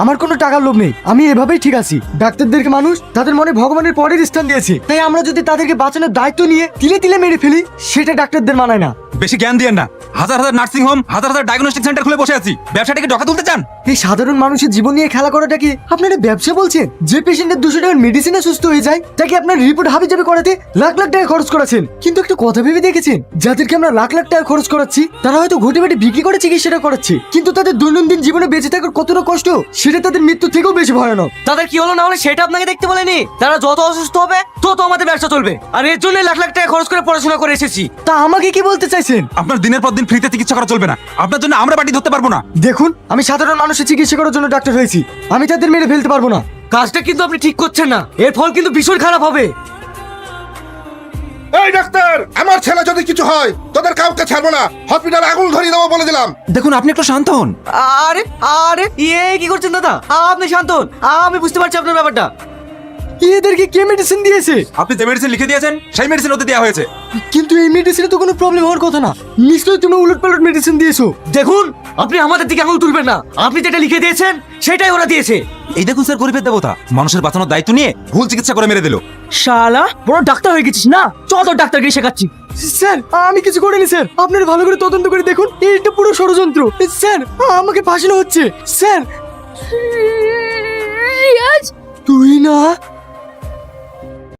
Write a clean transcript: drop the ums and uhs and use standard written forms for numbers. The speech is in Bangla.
আমার কোনো টাকার লোভ নেই, আমি এভাবেই ঠিক আছি। ডাক্তারদেরকে মানুষ তাদের মনে ভগবানের পরের স্থান দিয়েছে, তাই আমরা যদি তাদেরকে বাঁচানোর দায়িত্ব নিয়ে তিলে তিলে মেরে ফেলি সেটা ডাক্তারদের মানায় না। বেশি জ্ঞান দিয়েন না। হাজার হাজার নার্সিং হোম, হাজার হাজার ডায়াগনস্টিক সেন্টার খুলে বসে আছি, ব্যবসাটাকে ডকা তুলতে চান? এই সাধারণ মানুষের জীবন নিয়ে খেলা করাটা কি আপনারা ব্যবসা বলছেন? যে পেশেন্টের 200 টাকার মেডিসিনে সুস্থ হয়ে যায় তাকে আপনার রিপোর্ট হাবি যাবে করাতে লাখ লাখ টাকা খরচ করাছেন। কিন্তু একটা কথা ভেবে দেখেছেন, যাদেরকে আমরা লাখ লাখ টাকা খরচ করাচ্ছি তারা হয়তো ঘটে বেটে বিক্রি করে চিকিৎসাটা করাচ্ছে, কিন্তু তাদের দৈনন্দিন জীবনে বেঁচে থাকার কতটা কষ্ট সেটা তাদের মৃত্যু থেকেও বেশি ভয়ানক। তাদের কি হলো না হলে সেটা আপনাকে দেখতে বলেনি। তারা যত অসুস্থ হবে তত আমাদের ব্যবসা চলবে, আর এর জন্য লাখ লাখ টাকা খরচ করে পড়াশোনা করে এসেছি। তা আমাকে কি বলতে চাইছেন? আপনার দিনের পর দিন ফ্রিতে চিকিৎসা করা চলবে না। আপনার জন্য আমরা বাটি ধরতে পারবো না। দেখুন, আমি সাধারণ মানুষের চিকিৎসা করার জন্য ডাক্তার হয়েছি, আমি তাদের মেরে ফেলতে পারবো না। কাজটা কিন্তু আপনি ঠিক করছেন না, এর ফল কিন্তু ভীষণ খারাপ হবে। এই ডাক্তার, আমার ছেলে যদি কিছু হয় তোদের কাউকে ছাড়বো না, হসপিটালে আগুন ধরিয়ে দেবো বলে দিলাম। দেখুন, আপনি একটু শান্ত হন। আরে আরে কি করছেন দাদা? আপনি শান্ত হন, আমি বুঝতে পারছি আপনার ব্যাপারটা। এদেরকে কে মেডিসিন দিয়েছে? আপনি যে মেডিসিন লিখে দিয়েছেন সেই মেডিসিন ওতে দেওয়া হয়েছে। কিন্তু এই মেডিসিনে তো কোনো প্রবলেম হওয়ার কথা না, নিশ্চয়ই তুমি উলটপালট মেডিসিন দিয়েছো। দেখুন, আপনি আমাদের দিকে আঙুল তুলবেন না, আপনি যেটা লিখে দিয়েছেন সেটাই ওরা দিয়েছে। এই দেখুন স্যার, গরিবের দেবতা মানুষের বাঁচানোর দায়িত্ব নিয়ে ভুল চিকিৎসা করে মেরে দিল। শালা বড় ডাক্তার হয়ে গেছিস না, চল তোর ডাক্তারকে শেখাচ্ছি। স্যার, আমি কিছু করিনি স্যার, আপনারা ভালো করে তদন্ত করে দেখুন, এটা পুরো ষড়যন্ত্র। স্যার, আমাকে ফাঁসানো হচ্ছে। স্যার, রিয়াজ, তুই না?